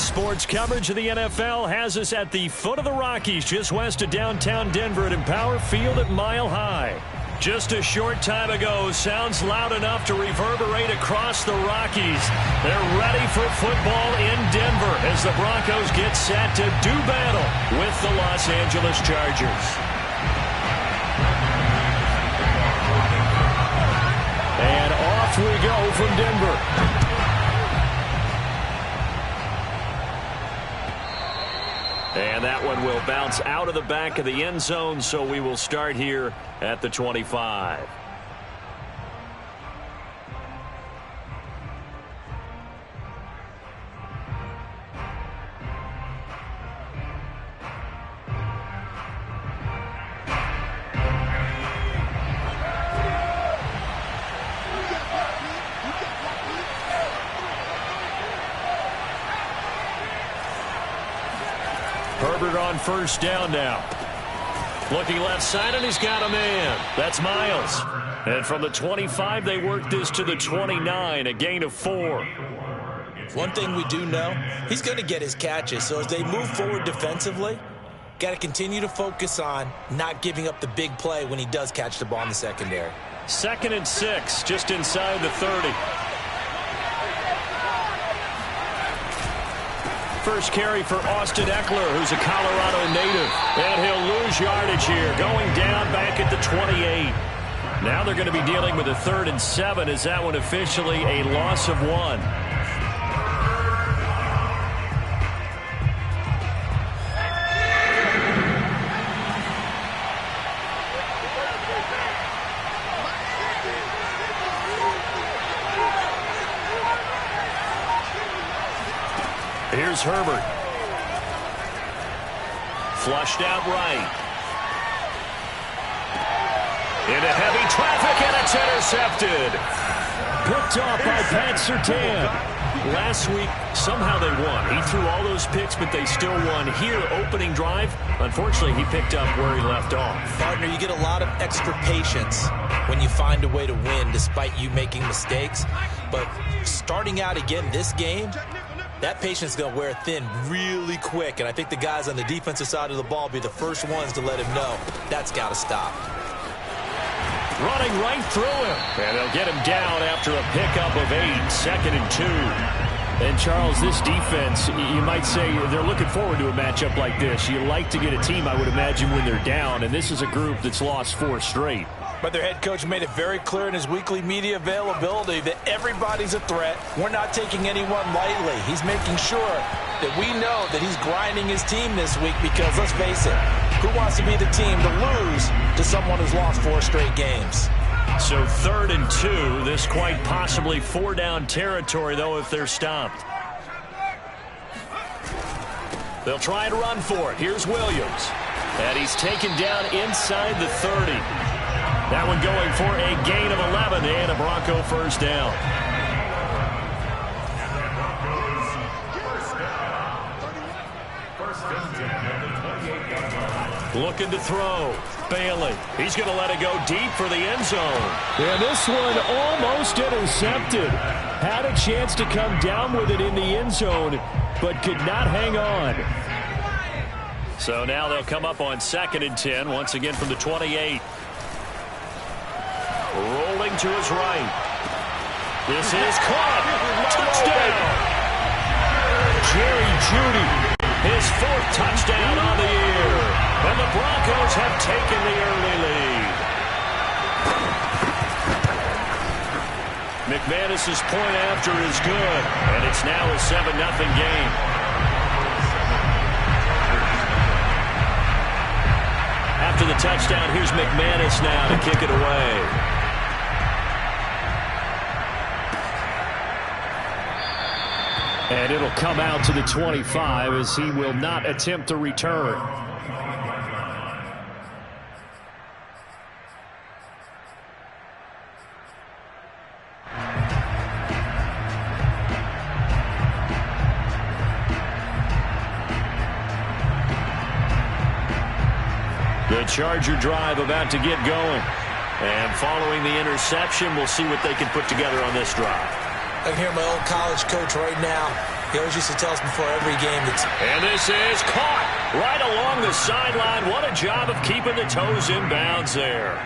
Sports coverage of the NFL has us at the foot of the Rockies, just west of downtown Denver at Empower Field at Mile High. Just a short time ago, sounds loud enough to reverberate across the Rockies. They're ready for football in Denver as the Broncos get set to do battle with the Los Angeles Chargers. And off we go from Denver. And that one will bounce out of the back of the end zone, so we will start here at the 25. Herbert on first down now. Looking left side, and he's got a man. That's Miles. And from the 25, they work this to the 29, a gain of 4. One thing we do know, he's going to get his catches. So as they move forward defensively, got to continue to focus on not giving up the big play when he does catch the ball in the secondary. 2nd and 6, just inside the 30. First carry for Austin Eckler, who's a Colorado native. And he'll lose yardage here, going down back at the 28. Now they're going to be dealing with a 3rd and 7. Is that one officially a loss of 1? Here's Herbert. Flushed out right. Into heavy traffic, and it's intercepted. Picked off by Pat Surtain. Last week, somehow they won. He threw all those picks, but they still won. Here, opening drive, unfortunately, he picked up where he left off. Partner, you get a lot of extra patience when you find a way to win despite you making mistakes. But starting out again this game, that patience is going to wear thin really quick, and I think the guys on the defensive side of the ball will be the first ones to let him know that's got to stop. Running right through him, and they'll get him down after a pickup of 8, 2nd and 2. And, Charles, this defense, you might say they're looking forward to a matchup like this. You like to get a team, I would imagine, when they're down, and this is a group that's lost 4 straight. But their head coach made it very clear in his weekly media availability that everybody's a threat. We're not taking anyone lightly. He's making sure that we know that he's grinding his team this week because, let's face it, who wants to be the team to lose to someone who's lost 4 straight games? So 3rd and 2, this quite possibly 4-down territory, though, if they're stopped. They'll try and run for it. Here's Williams. And he's taken down inside the 30. That one going for a gain of 11 and a Bronco first down. Looking to throw. Bailey. He's going to let it go deep for the end zone. And this one almost intercepted. Had a chance to come down with it in the end zone, but could not hang on. So now they'll come up on 2nd and 10, once again from the 28. Rolling to his right. This is caught. Touchdown. Jerry Jeudy, his 4th touchdown on the year. And the Broncos have taken the early lead. McManus's point after is good, and it's now a 7-0 game. After the touchdown, here's McManus now to kick it away. And it'll come out to the 25 as he will not attempt to return. The Charger drive about to get going. And following the interception, we'll see what they can put together on this drive. I can hear my old college coach right now He always used to tell us before every game that... And this is caught right along the sideline. What a job of keeping the toes in bounds there.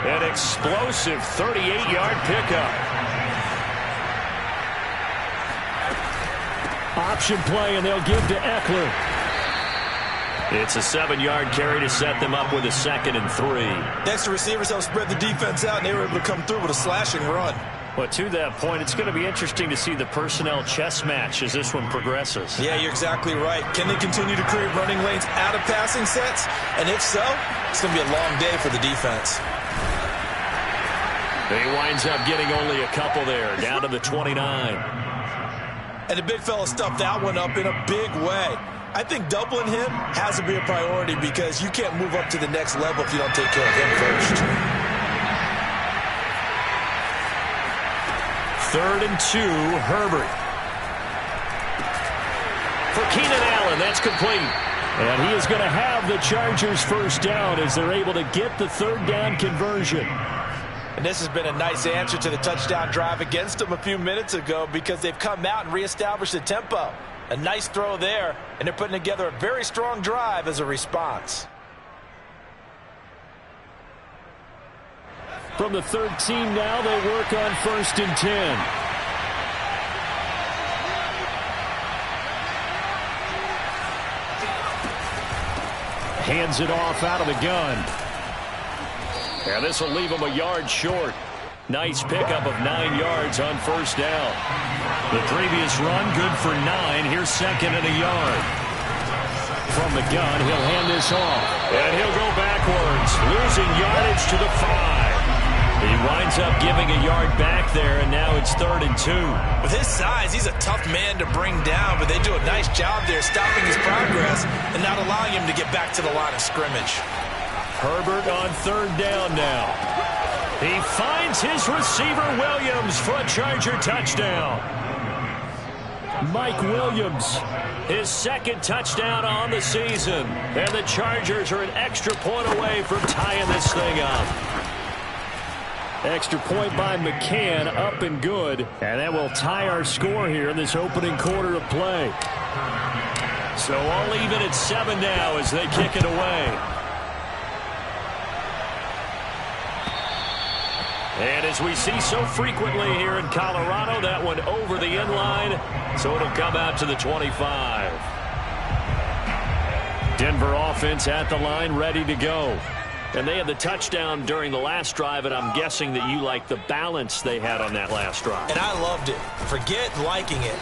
An explosive 38-yard pickup. Option play, and they'll give to Eckler. It's a 7-yard carry to set them up with a 2nd and 3. Next, the receivers helped spread the defense out, and they were able to come through with a slashing run. Well, to that point, it's going to be interesting to see the personnel chess match as this one progresses. Yeah, you're exactly right. Can they continue to create running lanes out of passing sets? And if so, it's going to be a long day for the defense. He winds up getting only a couple there, down to the 29. And the big fella stuffed that one up in a big way. I think doubling him has to be a priority because you can't move up to the next level if you don't take care of him first. 3rd and 2, Herbert. For Keenan Allen, that's complete. And he is going to have the Chargers first down as they're able to get the 3rd down conversion. And this has been a nice answer to the touchdown drive against them a few minutes ago because they've come out and reestablished the tempo. A nice throw there, and they're putting together a very strong drive as a response. From the 13 now, they work on 1st and 10. Hands it off out of the gun. And this will leave him a yard short. Nice pickup of 9 yards on 1st down. The previous run, good for 9. Here's 2nd and a yard. From the gun, he'll hand this off. And he'll go backwards, losing yardage to the 5. He winds up giving a yard back there, and now it's 3rd and 2. With his size, he's a tough man to bring down, but they do a nice job there stopping his progress and not allowing him to get back to the line of scrimmage. Herbert on 3rd down now. He finds his receiver Williams for a Charger touchdown. Mike Williams, his 2nd touchdown on the season. And the Chargers are an extra point away from tying this thing up. Extra point by McCann, up and good. And that will tie our score here in this opening quarter of play. So all even at 7 now as they kick it away. And as we see so frequently here in Colorado, that one over the end line, so it'll come out to the 25. Denver offense at the line, ready to go. And they had the touchdown during the last drive, and I'm guessing that you like the balance they had on that last drive. And I loved it. Forget liking it.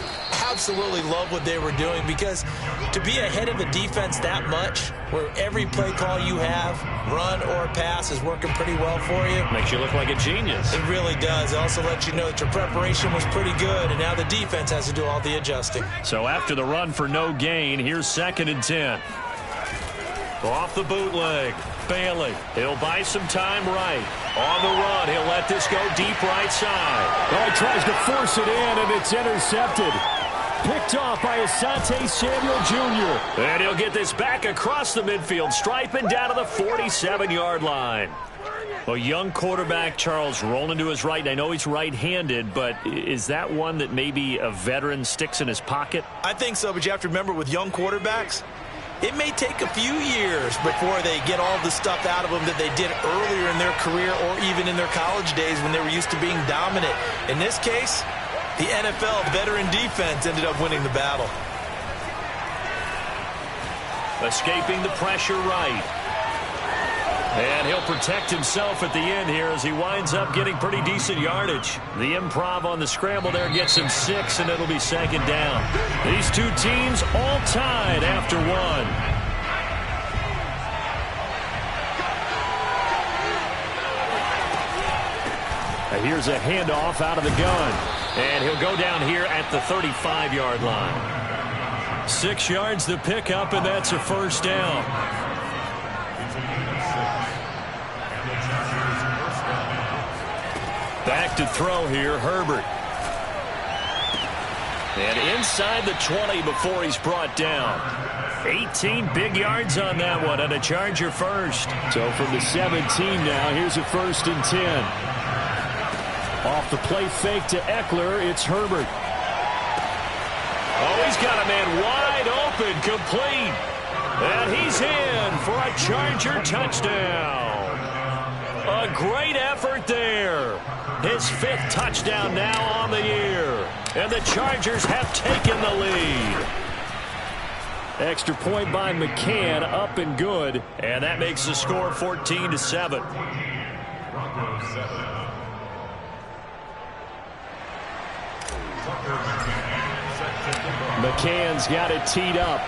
Absolutely love what they were doing because to be ahead of a defense that much, where every play call you have, run or pass, is working pretty well for you. Makes you look like a genius. It really does. It also lets you know that your preparation was pretty good, and now the defense has to do all the adjusting. So after the run for no gain, here's 2nd and 10. Off the bootleg. Bailey, he'll buy some time right. On the run, he'll let this go deep right side. Well, he tries to force it in, and it's intercepted. Picked off by Asante Samuel Jr. And he'll get this back across the midfield stripe and down to the 47-yard line. A young quarterback, Charles, rolling to his right. I know he's right-handed, but is that one that maybe a veteran sticks in his pocket? I think so, but you have to remember with young quarterbacks, it may take a few years before they get all the stuff out of them that they did earlier in their career or even in their college days when they were used to being dominant. In this case, the NFL veteran defense ended up winning the battle. Escaping the pressure right. And he'll protect himself at the end here as he winds up getting pretty decent yardage. The improv on the scramble there gets him 6, and it'll be 2nd down. These two teams all tied after 1. Here's a handoff out of the gun. And he'll go down here at the 35-yard line. 6 yards to pick up, and that's a 1st down. Back to throw here, Herbert. And inside the 20 before he's brought down. 18 big yards on that one, and a Charger first. So from the 17 now, here's a 1st and 10. Off the play fake to Eckler, it's Herbert. he's got a man wide open, complete. And he's in for a Charger touchdown. A great effort there. His 5th touchdown now on the year. And the Chargers have taken the lead. Extra point by McCann, up and good. And that makes the score 14-7. McCann's got it teed up.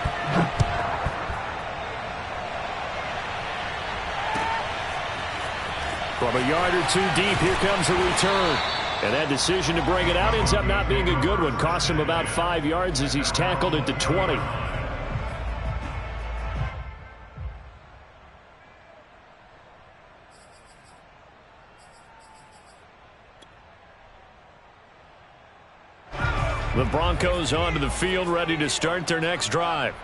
From a yard or two deep, here comes a return. And that decision to bring it out ends up not being a good one. Costs him about 5 yards as he's tackled at the 20. The Broncos onto the field, ready to start their next drive.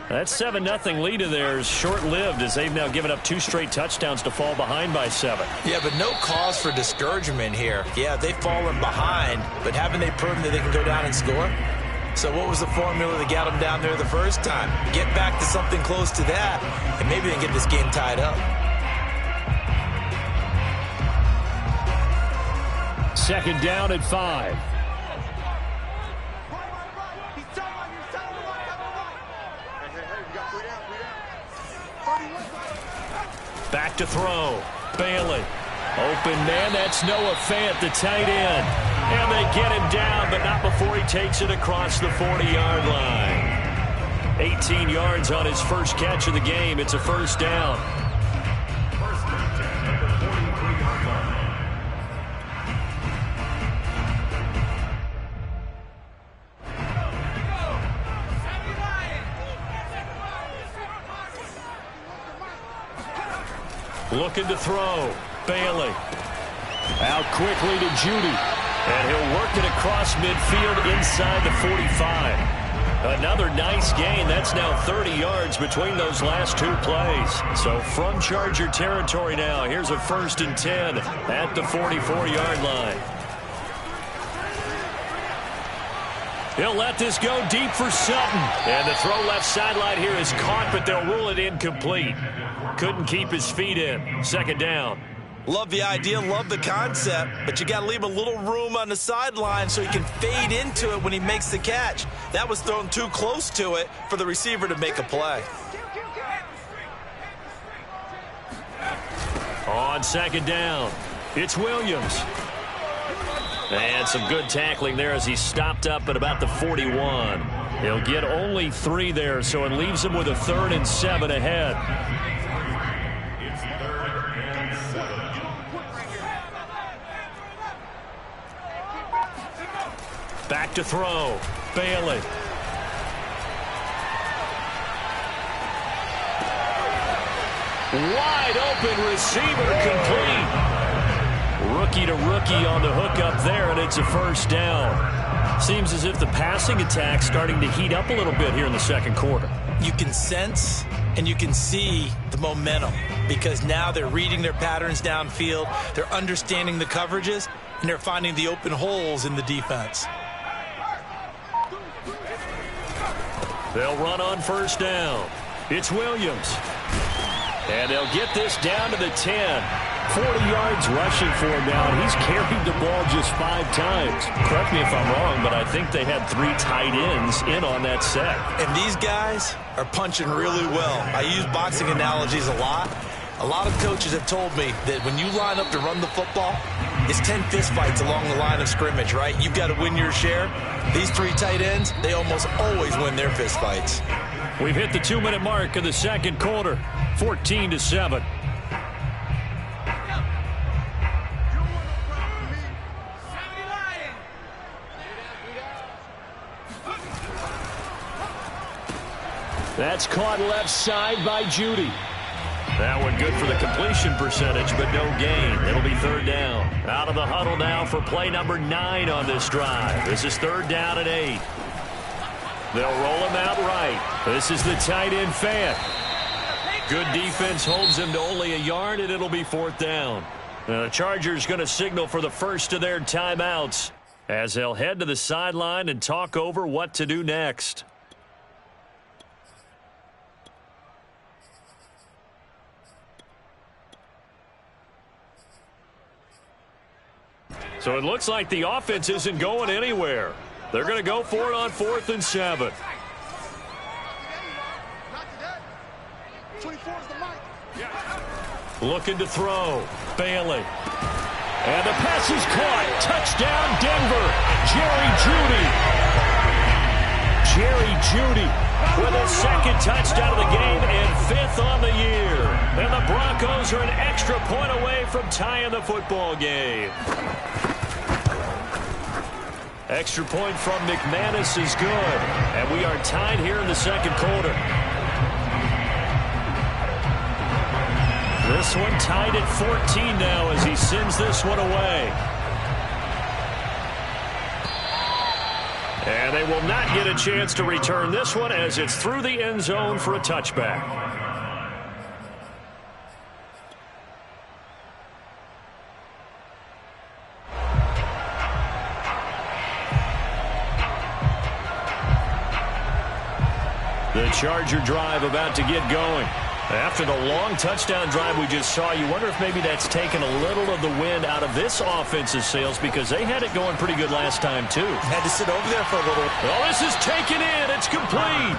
That 7-0 lead of theirs short-lived as they've now given up 2 straight touchdowns to fall behind by 7. Yeah, but no cause for discouragement here. Yeah, they've fallen behind, but haven't they proven that they can go down and score? So what was the formula that got them down there the first time? Get back to something close to that, and maybe they can get this game tied up. Second down at 5. Back to throw. Bailey. Open man, that's Noah Fant, the tight end. And they get him down, but not before he takes it across the 40-yard line. 18 yards on his first catch of the game. It's a first down. Looking to throw. Bailey. Out quickly to Judy. And he'll work it across midfield inside the 45. Another nice gain. That's now 30 yards between those last 2 plays. So from Charger territory now, here's a 1st and 10 at the 44-yard line. He'll let this go deep for Sutton. And the throw left sideline here is caught, but they'll rule it incomplete. Couldn't keep his feet in. Second down. Love the idea, love the concept, but you got to leave a little room on the sideline so he can fade into it when he makes the catch. That was thrown too close to it for the receiver to make a play. On second down, it's Williams. And some good tackling there as he stopped up at about the 41. He'll get only 3 there, so it leaves him with a 3rd and 7 ahead. Back to throw. Bailey. Wide open receiver, complete. Rookie to rookie on the hook up there, and it's a first down. Seems as if the passing attack's starting to heat up a little bit here in the second quarter. You can sense and you can see the momentum because now they're reading their patterns downfield, they're understanding the coverages, and they're finding the open holes in the defense. They'll run on first down. It's Williams. And they'll get this down to the 10. 40 yards rushing for him now, and he's carried the ball just 5 times. Correct me if I'm wrong, but I think they had 3 tight ends in on that set. And these guys are punching really well. I use boxing analogies a lot. A lot of coaches have told me that when you line up to run the football, it's 10 fistfights along the line of scrimmage, right? You've got to win your share. These 3 tight ends, they almost always win their fistfights. We've hit the 2-minute mark of the second quarter, 14-7. That's caught left side by Judy. That one good for the completion percentage, but no gain. It'll be third down. Out of the huddle now for play number 9 on this drive. This is third down and 8. They'll roll him out right. This is the tight end Fant. Good defense holds him to only a yard, and it'll be fourth down. The Chargers going to signal for the first of their timeouts as they'll head to the sideline and talk over what to do next. So it looks like the offense isn't going anywhere. They're going to go for it on 4th and 7. Looking to throw. Bailey. And the pass is caught. Touchdown, Denver. Jerry Jeudy with his 2nd touchdown of the game and 5th on the year. And the Broncos are an extra point away from tying the football game. Extra point from McManus is good. And we are tied here in the 2nd quarter. This one tied at 14 now as he sends this one away. And they will not get a chance to return this one as it's through the end zone for a touchback. The Charger drive about to get going. After the long touchdown drive we just saw, you wonder if maybe that's taken a little of the wind out of this offense's sails because they had it going pretty good last time, too. Had to sit over there for a little. Oh, this is taken in. It's complete.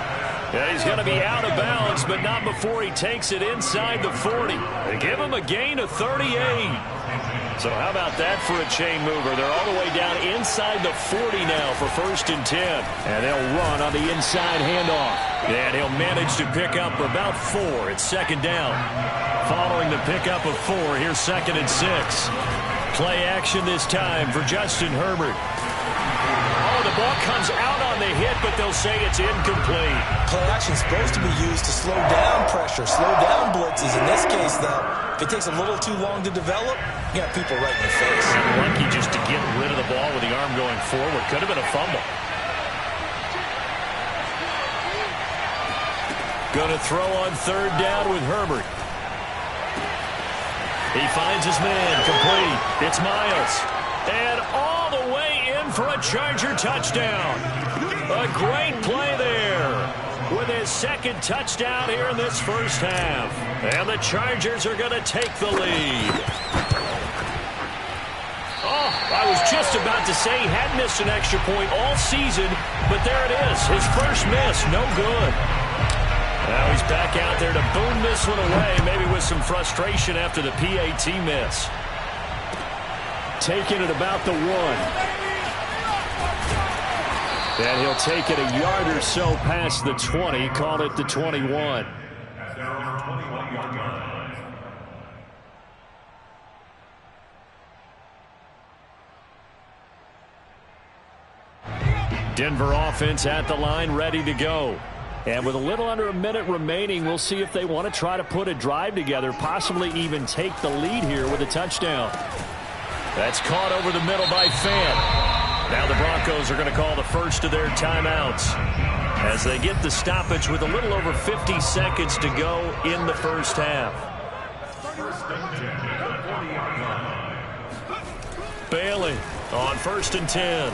Yeah, he's going to be out of bounds, but not before he takes it inside the 40. They give him a gain of 38. So how about that for a chain mover? They're all the way down inside the 40 now for 1st and 10. And they'll run on the inside handoff. And he'll manage to pick up about 4. It's 2nd down. Following the pickup of 4, here's 2nd and 6. Play action this time for Justin Herbert. Oh, the ball comes out on the hit, but they'll say it's incomplete. Play action is supposed to be used to slow down pressure, slow down blitzes. In this case, though, if it takes a little too long to develop, you got people right in the face. Lucky just to get rid of the ball with the arm going forward. Could have been a fumble. Going to throw on 3rd down with Herbert. He finds his man, complete. It's Miles. And all the way in for a Charger touchdown. A great play there with his 2nd touchdown here in this 1st half. And the Chargers are going to take the lead. Oh, I was just about to say he had missed an extra point all season, but there it is. His first miss, no good. Now he's back out there to boom this one away, maybe with some frustration after the PAT miss. Taking it about the 1. And he'll take it a yard or so past the 20, call it the 21. Denver offense at the line, ready to go. And with a little under a minute remaining, we'll see if they want to try to put a drive together, possibly even take the lead here with a touchdown. That's caught over the middle by Fant. Now the Broncos are going to call the first of their timeouts as they get the stoppage with a little over 50 seconds to go in the 1st half. Bailey on 1st and 10.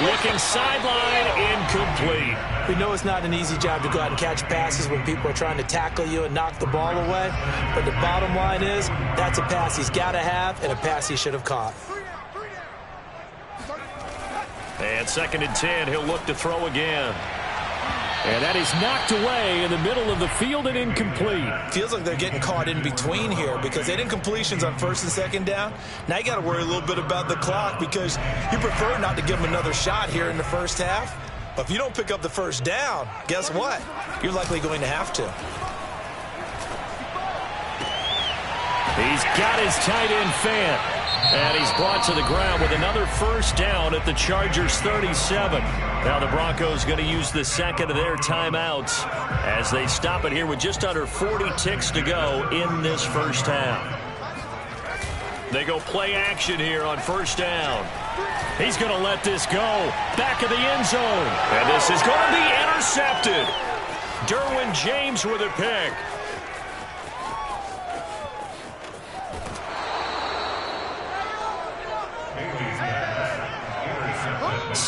Looking sideline, incomplete. We know it's not an easy job to go out and catch passes when people are trying to tackle you and knock the ball away. But the bottom line is, that's a pass he's got to have and a pass he should have caught. And 2nd and 10, he'll look to throw again. And that is knocked away in the middle of the field and incomplete. Feels like they're getting caught in between here because they did incompletions on 1st and 2nd down. Now you got to worry a little bit about the clock because you prefer not to give them another shot here in the 1st half. But if you don't pick up the 1st down, guess what? You're likely going to have to. He's got his tight end Fant. And he's brought to the ground with another 1st down at the Chargers 37. Now the Broncos going to use the 2nd of their timeouts as they stop it here with just under 40 ticks to go in this 1st half. They go play action here on 1st down. He's going to let this go. Back of the end zone. And this is going to be intercepted. Derwin James with a pick.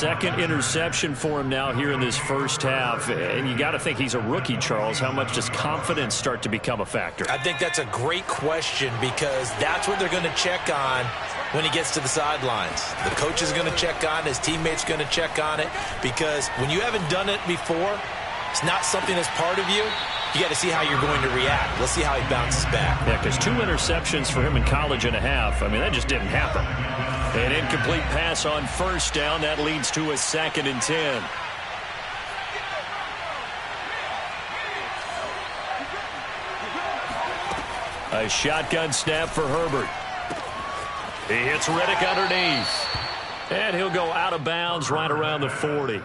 second interception for him now here in this first half. And you got to think he's a rookie, Charles. How much does confidence start to become a factor? I think that's a great question because that's what they're going to check on when he gets to the sidelines. The coach is going to check on it. His teammate's going to check on it because when you haven't done it before, it's not something that's part of you. You got to see how you're going to react. Let's see how he bounces back. Yeah, because 2 interceptions for him in college and a half. I mean, that just didn't happen. An incomplete pass on first down. That leads to a 2nd and 10. A shotgun snap for Herbert. He hits Riddick underneath. And he'll go out of bounds right around the 40.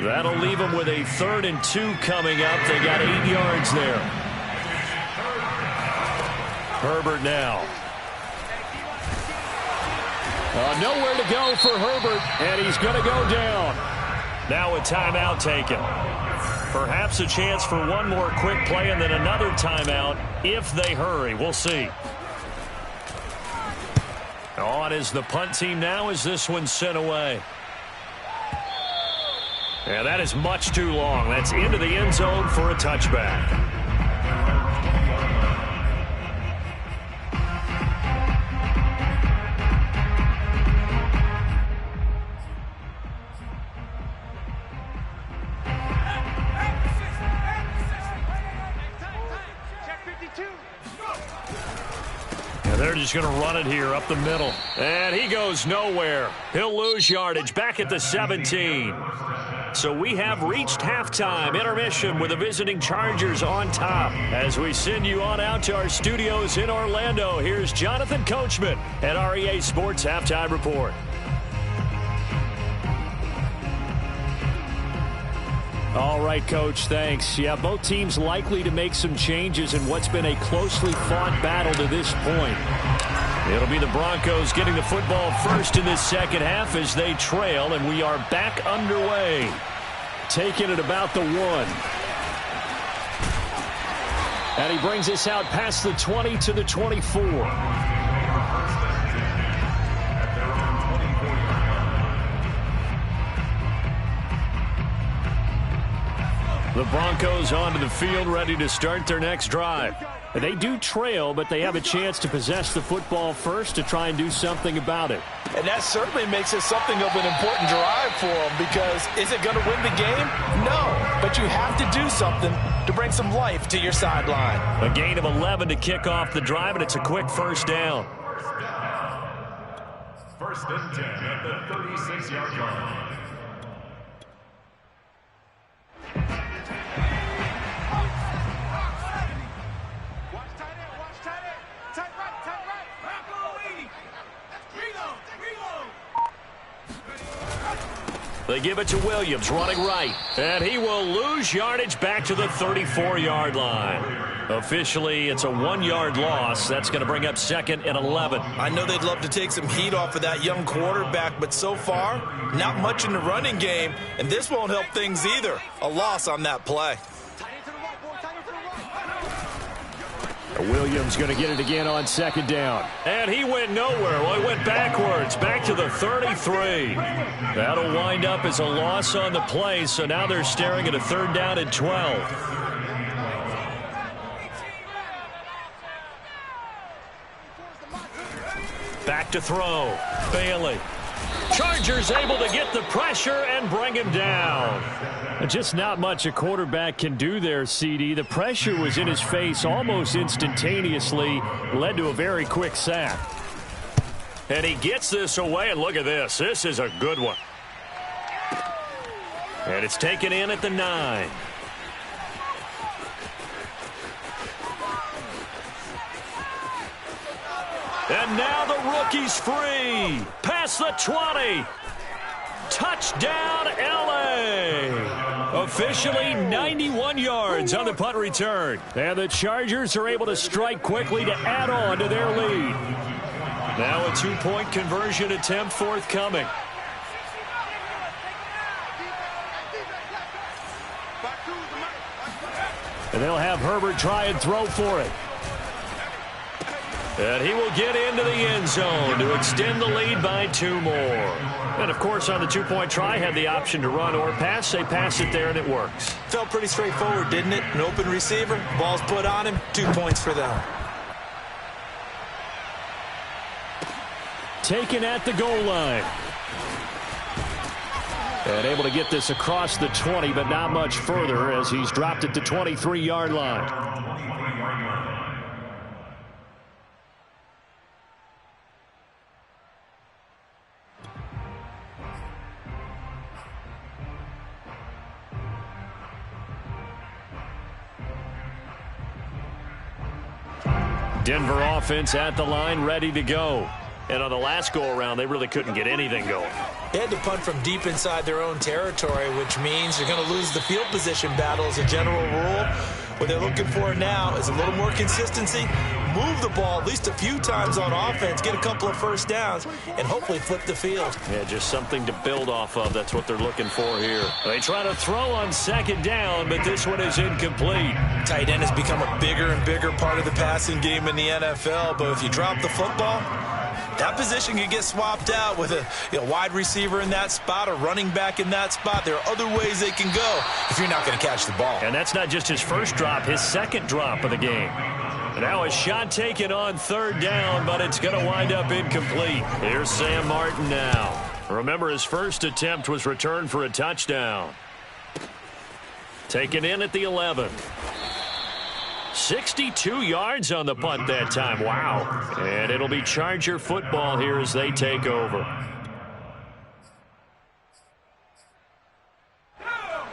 That'll leave him with a 3rd and 2 coming up. They got 8 yards there. Herbert now. Nowhere to go for Herbert, and he's going to go down. Now a timeout taken. Perhaps a chance for one more quick play and then another timeout if they hurry. We'll see. On is the punt team now as this one's sent away. And that is much too long. That's into the end zone for a touchback. They're just going to run it here up the middle. And he goes nowhere. He'll lose yardage back at the 17. So we have reached halftime intermission with the visiting Chargers on top. As we send you on out to our studios in Orlando, here's Jonathan Coachman at REA Sports Halftime Report. All right, Coach, thanks. Yeah, both teams likely to make some changes in what's been a closely fought battle to this point. It'll be the Broncos getting the football first in this second half as they trail, and we are back underway. Taking it about the 1. And he brings us out past the 20 to the 24. The Broncos onto the field, ready to start their next drive. They do trail, but they have a chance to possess the football first to try and do something about it. And that certainly makes it something of an important drive for them because is it going to win the game? No, but you have to do something to bring some life to your sideline. A gain of 11 to kick off the drive, and it's a quick first down. First and 10 at the 36-yard line. They give it to Williams, running right. And he will lose yardage back to the 34-yard line. Officially, it's a 1-yard loss. That's going to bring up 2nd and 11. I know they'd love to take some heat off of that young quarterback, but so far, not much in the running game, and this won't help things either. A loss on that play. Williams going to get it again on 2nd down. And he went nowhere. Well, he went backwards, back to the 33. That'll wind up as a loss on the play, so now they're staring at a 3rd down and 12. Back to throw. Bailey. Chargers able to get the pressure and bring him down. Just not much a quarterback can do there, CD. The pressure was in his face almost instantaneously, led to a very quick sack. And he gets this away, and look at this. This is a good one. And it's taken in at the 9. And now the rookie's free. Past the 20. Touchdown, L.A. Officially 91 yards on the punt return. And the Chargers are able to strike quickly to add on to their lead. Now a 2-point conversion attempt forthcoming. And they'll have Herbert try and throw for it. And he will get into the end zone to extend the lead by 2 more. And, of course, on the 2-point try, had the option to run or pass. They pass it there, and it works. Felt pretty straightforward, didn't it? An open receiver, ball's put on him, 2 points for them. Taken at the goal line. And able to get this across the 20, but not much further as he's dropped it to 23-yard line. Denver offense at the line, ready to go. And on the last go-around, they really couldn't get anything going. They had to punt from deep inside their own territory, which means they're going to lose the field position battle as a general rule. What they're looking for now is a little more consistency, move the ball at least a few times on offense, get a couple of first downs, and hopefully flip the field. Yeah, just something to build off of. That's what they're looking for here. They try to throw on 2nd down, but this one is incomplete. Tight end has become a bigger and bigger part of the passing game in the NFL, but if you drop the football, that position can get swapped out with a wide receiver in that spot, a running back in that spot. There are other ways they can go if you're not going to catch the ball. And that's not just his first drop, his 2nd drop of the game. Now a shot taken on 3rd down, but it's going to wind up incomplete. Here's Sam Martin now. Remember, his first attempt was returned for a touchdown. Taken in at the 11. 62 yards on the punt that time. Wow. And it'll be Charger football here as they take over.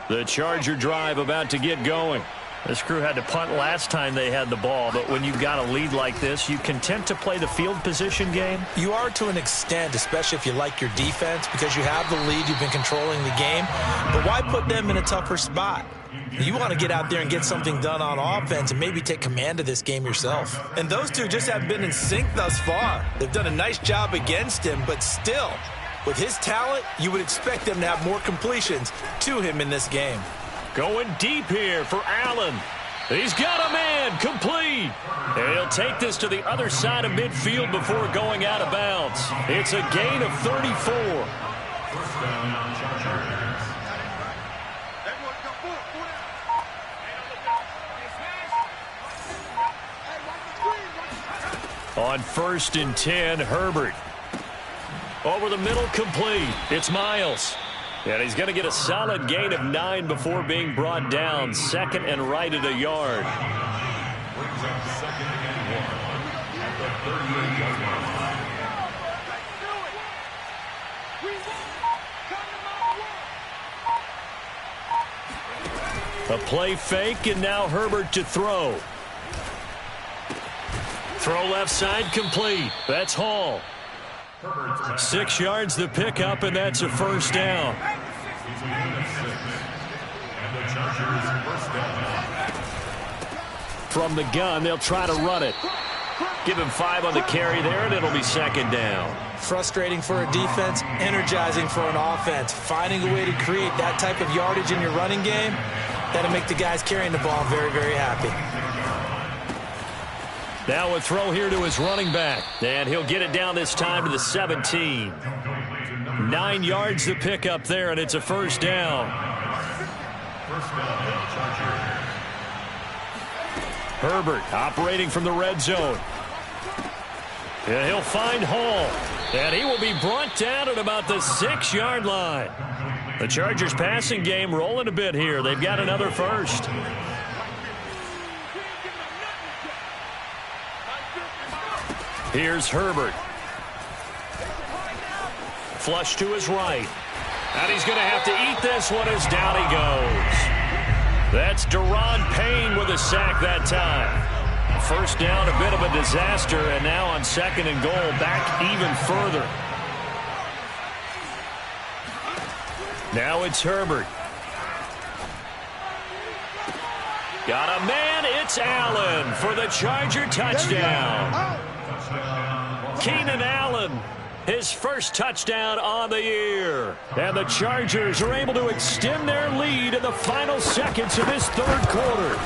The Charger drive about to get going. This crew had to punt last time they had the ball, but when you've got a lead like this, you content to play the field position game? You are to an extent, especially if you like your defense, because you have the lead, you've been controlling the game. But why put them in a tougher spot? You want to get out there and get something done on offense and maybe take command of this game yourself. And those two just haven't been in sync thus far. They've done a nice job against him, but still, with his talent, you would expect them to have more completions to him in this game. Going deep here for Allen. He's got a man, complete. And he'll take this to the other side of midfield before going out of bounds. It's a gain of 34. First down, Chargers. On 1st and 10, Herbert. Over the middle, complete. It's Miles. And he's going to get a solid gain of 9 before being brought down. 2nd and right at a yard. Brings up 2nd and 1 at the 38-yard line. A play fake, and now Herbert to throw. Throw left side, complete. That's Hall. 6 yards the pickup, and that's a first down. He's a gain of 6. And the Chargers first down. From the gun, they'll try to run it. Give him 5 on the carry there, and it'll be 2nd down. Frustrating for a defense, energizing for an offense. Finding a way to create that type of yardage in your running game, that'll make the guys carrying the ball very, very happy. Now a throw here to his running back. And he'll get it down this time to the 17. 9 yards to pick up there, and it's a first down. Herbert operating from the red zone. And he'll find Hall. And he will be brought down at about the 6-yard line. The Chargers passing game rolling a bit here. They've got another first. Here's Herbert. Flush to his right. And he's going to have to eat this one as down he goes. That's Daron Payne with a sack that time. First down, a bit of a disaster, and now on 2nd and goal, back even further. Now it's Herbert. Got a man, it's Allen for the Charger touchdown. Keenan Allen, his first touchdown on the year. And the Chargers are able to extend their lead in the final seconds of this 3rd quarter.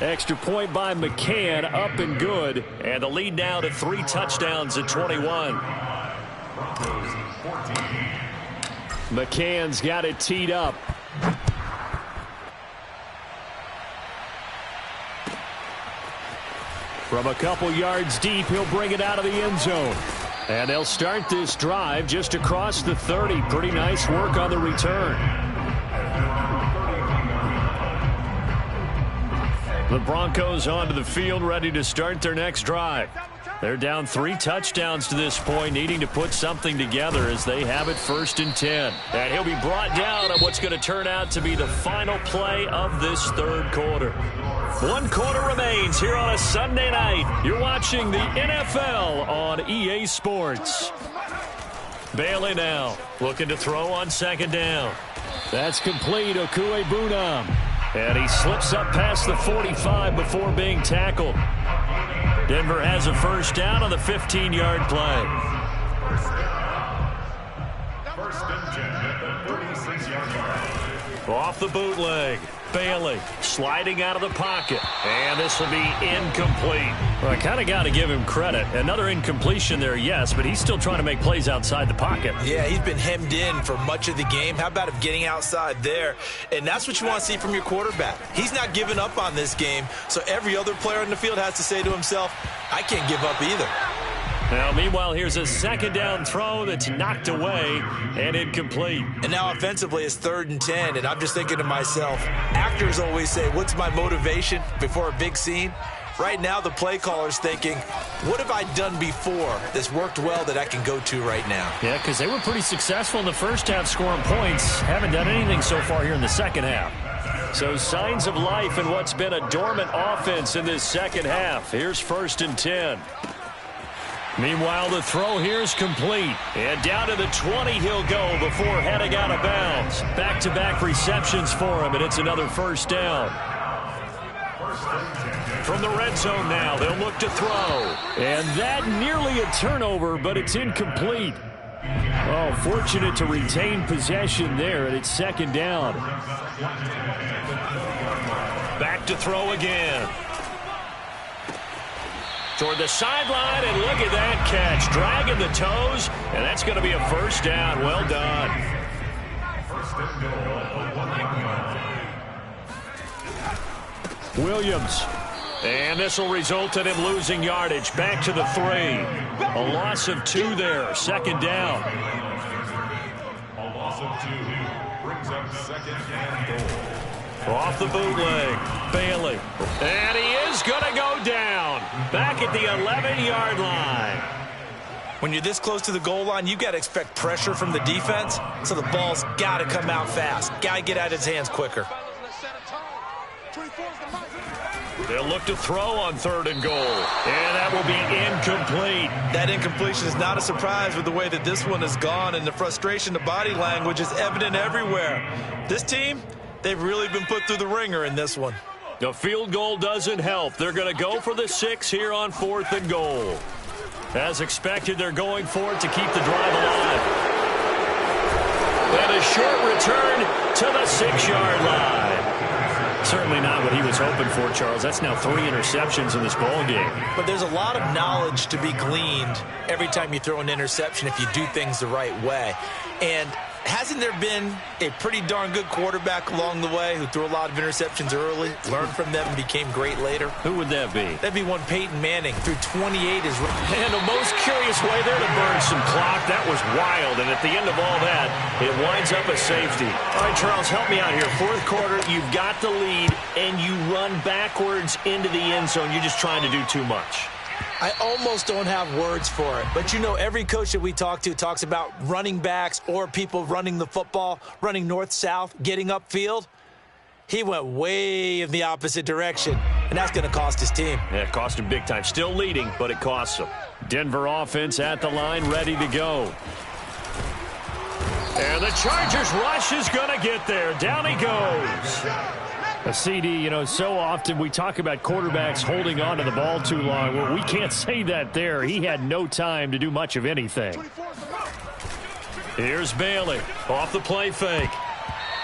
Extra point by McCann, up and good. And the lead now to 3 touchdowns at 21. McCann's got it teed up. From a couple yards deep, he'll bring it out of the end zone. And they'll start this drive just across the 30. Pretty nice work on the return. The Broncos onto the field, ready to start their next drive. They're down 3 touchdowns to this point, needing to put something together as they have it 1st and 10. And he'll be brought down on what's going to turn out to be the final play of this 3rd quarter. 1 quarter remains here on a Sunday night. You're watching the NFL on EA Sports. Bailey now looking to throw on 2nd down. That's complete. Okuegbunam. And he slips up past the 45 before being tackled. Denver has a 1st down on the 15-yard play. 1st and 10 at the 36-yard line. Off the bootleg. Bailey sliding out of the pocket. And this will be incomplete. Well, I kind of got to give him credit. Another incompletion there, yes, but he's still trying to make plays outside the pocket. Yeah, he's been hemmed in for much of the game. How about him getting outside there? And that's what you want to see from your quarterback. He's not giving up on this game, so every other player in the field has to say to himself, I can't give up either. Now, meanwhile, here's a 2nd down throw that's knocked away and incomplete. And now offensively it's 3rd and 10, and I'm just thinking to myself, actors always say, what's my motivation before a big scene? Right now the play caller's thinking, what have I done before that's worked well that I can go to right now? Yeah, because they were pretty successful in the 1st half scoring points. Haven't done anything so far here in the 2nd half. So signs of life in what's been a dormant offense in this 2nd half. Here's 1st and 10. Meanwhile, the throw here is complete. And down to the 20 he'll go before heading out of bounds. Back-to-back receptions for him, and it's another 1st down. From the red zone now, they'll look to throw. And that nearly a turnover, but it's incomplete. Oh, fortunate to retain possession there, and it's 2nd down. Back to throw again. Toward the sideline, and look at that catch. Dragging the toes, and that's going to be a 1st down. Well done. 1st and goal. Williams. And this will result in him losing yardage. Back to the 3. A loss of 2 there. 2nd down. A loss of 2 brings up 2nd and goal. Off the bootleg. Bailey. And he is going to go down. Back at the 11-yard line. When you're this close to the goal line, you've got to expect pressure from the defense, so the ball's got to come out fast. Got to get out of his hands quicker. They'll look to throw on 3rd and goal. And that will be incomplete. That incompletion is not a surprise with the way that this one has gone, and the frustration, the body language is evident everywhere. This team, they've really been put through the ringer in this one. The field goal doesn't help. They're going to go for the 6 here on 4th and goal. As expected, they're going for it to keep the drive alive. And a short return to the 6-yard line. Certainly not what he was hoping for, Charles. That's now 3 interceptions in this ball game. But there's a lot of knowledge to be gleaned every time you throw an interception if you do things the right way. And hasn't there been a pretty darn good quarterback along the way who threw a lot of interceptions early, learned from them, and became great later? Who would that be? That'd be one Peyton Manning. Threw 28 as and the most curious way there to burn some clock. That was wild. And at the end of all that, it winds up a safety. All right, Charles, help me out here. 4th quarter, you've got the lead, and you run backwards into the end zone. You're just trying to do too much. I almost don't have words for it. But, you know, every coach that we talk to talks about running backs or people running the football, running north-south, getting upfield. He went way in the opposite direction, and that's going to cost his team. Yeah, it cost him big time. Still leading, but it costs him. Denver offense at the line, ready to go. And the Chargers rush is going to get there. Down he goes. A CD, you know, so often we talk about quarterbacks holding on to the ball too long. Well, we can't say that there. He had no time to do much of anything. Here's Bailey off the play fake.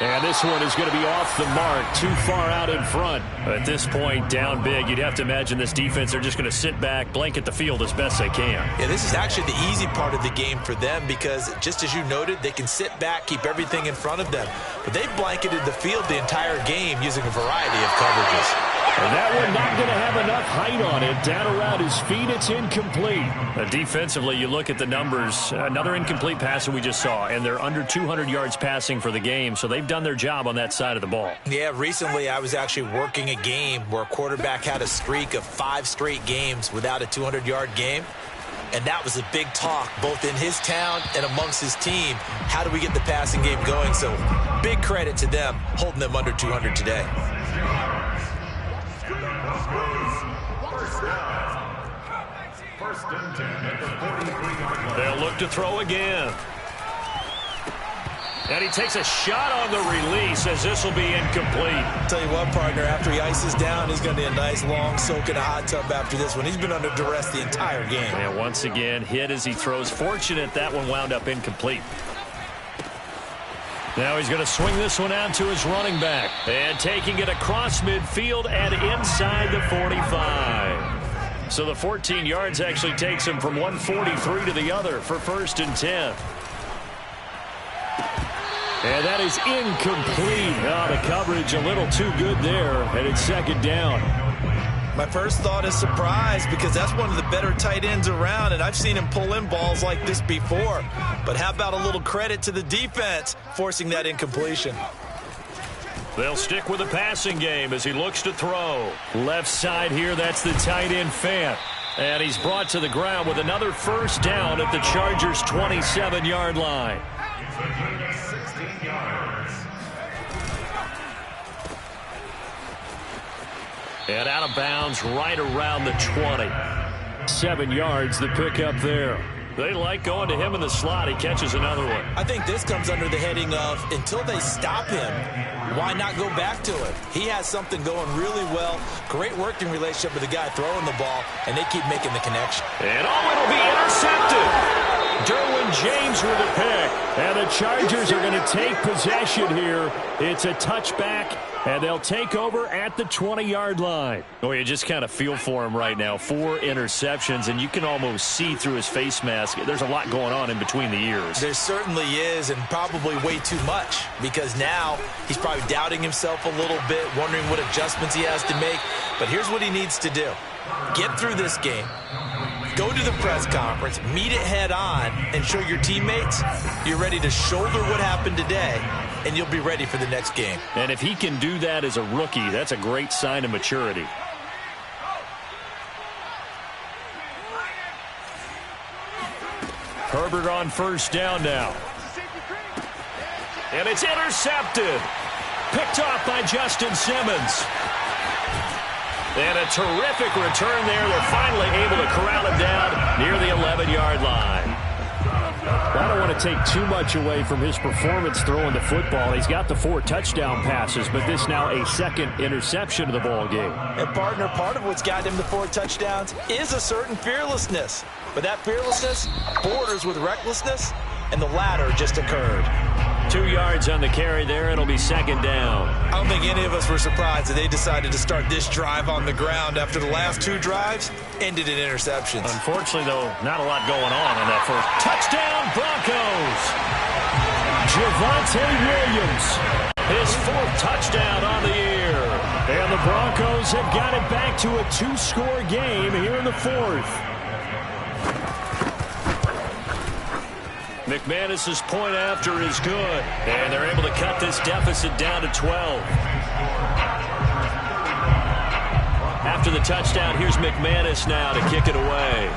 And this one is going to be off the mark, too far out in front. At this point, down big, you'd have to imagine this defense are just going to sit back, blanket the field as best they can. Yeah, this is actually the easy part of the game for them because, just as you noted, they can sit back, keep everything in front of them. But they've blanketed the field the entire game using a variety of coverages. And that one not going to have enough height on it. Down around his feet, it's incomplete. Defensively, you look at the numbers. Another incomplete pass that we just saw, and they're under 200 yards passing for the game, so they've done their job on that side of the ball. Yeah, recently I was actually working a game where a quarterback had a streak of 5 straight games without a 200-yard game. And that was a big talk, both in his town and amongst his team. How do we get the passing game going? So big credit to them holding them under 200 today. They'll look to throw again. And he takes a shot on the release as this will be incomplete. Tell you what, partner, after he ices down, he's going to be a nice long soak in a hot tub after this one. He's been under duress the entire game. And once again, hit as he throws. Fortunate that one wound up incomplete. Now he's going to swing this one out to his running back. And taking it across midfield and inside the 45. So the 14 yards actually takes him from 143 to the other for 1st and 10. And that is incomplete. Oh, the coverage a little too good there, and it's 2nd down. My first thought is surprise because that's one of the better tight ends around, and I've seen him pull in balls like this before. But how about a little credit to the defense forcing that incompletion? They'll stick with the passing game as he looks to throw. Left side here, that's the tight end Fant. And he's brought to the ground with another 1st down at the Chargers' 27-yard line. And out of bounds right around the 20. 7 yards, the pickup there. They like going to him in the slot. He catches another one. I think this comes under the heading of until they stop him, why not go back to it? He has something going really well. Great working relationship with the guy throwing the ball, and they keep making the connection. And it'll be intercepted. Derwin James with a pick. And the Chargers are going to take possession here. It's a touchback, and they'll take over at the 20-yard line. Oh, you just kind of feel for him right now. 4 interceptions, and you can almost see through his face mask. There's a lot going on in between the ears. There certainly is, and probably way too much, because now he's probably doubting himself a little bit, wondering what adjustments he has to make. But here's what he needs to do. Get through this game. Go to the press conference, meet it head on, and show your teammates you're ready to shoulder what happened today, and you'll be ready for the next game. And if he can do that as a rookie, that's a great sign of maturity. Herbert on 1st down now. And it's intercepted. Picked off by Justin Simmons. And a terrific return there. They're finally able to corral him down near the 11-yard line. I don't want to take too much away from his performance throwing the football. He's got the 4 touchdown passes, but this now a 2nd interception of the ball game. And, partner, part of what's gotten him the 4 touchdowns is a certain fearlessness. But that fearlessness borders with recklessness, and the latter just occurred. 2 yards on the carry there. It'll be 2nd down. I don't think any of us were surprised that they decided to start this drive on the ground after the last 2 drives ended in interceptions. Unfortunately, though, not a lot going on that first. Touchdown, Broncos! Javonte Williams. His 4th touchdown on the year. And the Broncos have got it back to a 2-score game here in the 4th. McManus's point after is good. And they're able to cut this deficit down to 12. After the touchdown, here's McManus now to kick it away.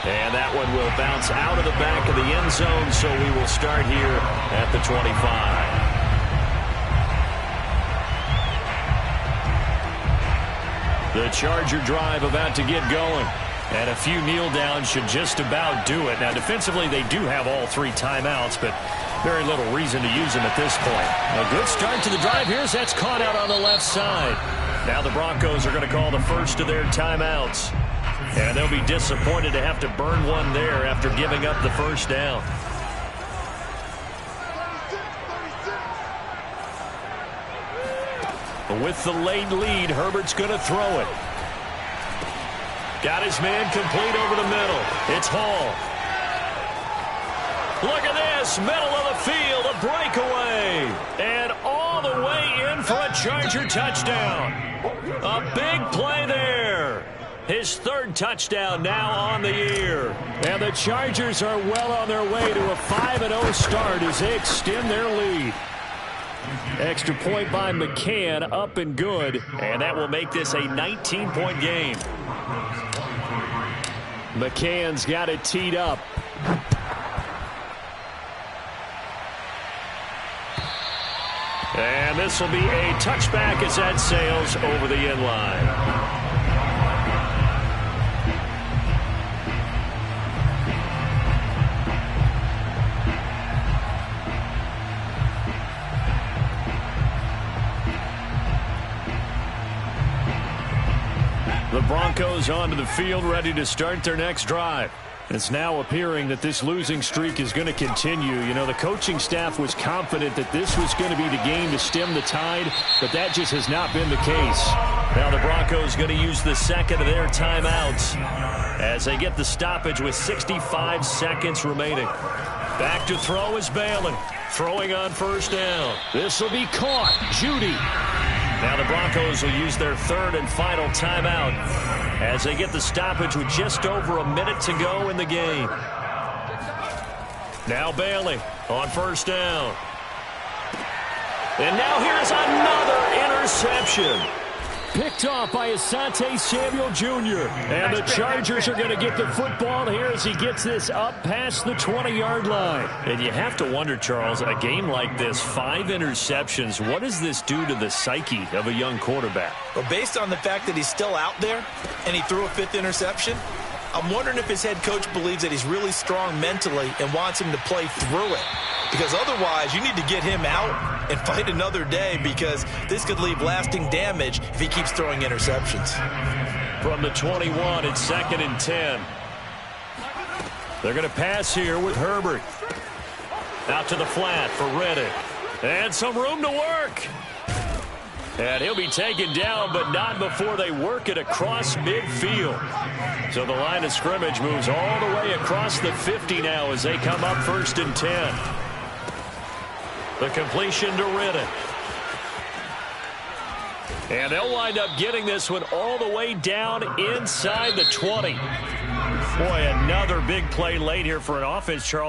And that one will bounce out of the back of the end zone, so we will start here at the 25. The Charger drive about to get going. And a few kneel downs should just about do it. Now, defensively, they do have all 3 timeouts, but very little reason to use them at this point. A good start to the drive here as that's caught out on the left side. Now the Broncos are going to call the first of their timeouts. And they'll be disappointed to have to burn one there after giving up the 1st down. With the late lead, Herbert's going to throw it. Got his man complete over the middle. It's Hall. Look at this, middle of the field, a breakaway. And all the way in for a Charger touchdown. A big play there. His third touchdown now on the year. And the Chargers are well on their way to a 5-0 start as they extend their lead. Extra point by McCann, up and good. And that will make this a 19-point game. McCann's got it teed up. And this will be a touchback as that sails over the end line. The Broncos onto the field, ready to start their next drive. It's now appearing that this losing streak is going to continue. You know, the coaching staff was confident that this was going to be the game to stem the tide, but that just has not been the case. Now the Broncos going to use the second of their timeouts as they get the stoppage with 65 seconds remaining. Back to throw is Bailey, throwing on first down. This will be caught. Judy. Now the Broncos will use their third and final timeout as they get the stoppage with just over a minute to go in the game. Now Bailey on first down. And now here's another interception. Picked off by Asante Samuel Jr. And the Chargers are going to get the football here as he gets this up past the 20-yard line. And you have to wonder, Charles, a game like this, 5 interceptions, what does this do to the psyche of a young quarterback? Well, based on the fact that he's still out there and he threw a 5th interception, I'm wondering if his head coach believes that he's really strong mentally and wants him to play through it. Because otherwise, you need to get him out and fight another day, because this could leave lasting damage if he keeps throwing interceptions. From the 21, it's 2nd and 10. They're going to pass here with Herbert. Out to the flat for Reddick. And some room to work. And he'll be taken down, but not before they work it across midfield. So the line of scrimmage moves all the way across the 50 now as they come up 1st and 10. The completion to Reddick. And they'll wind up getting this one all the way down inside the 20. Boy, another big play late here for an offense, Charles.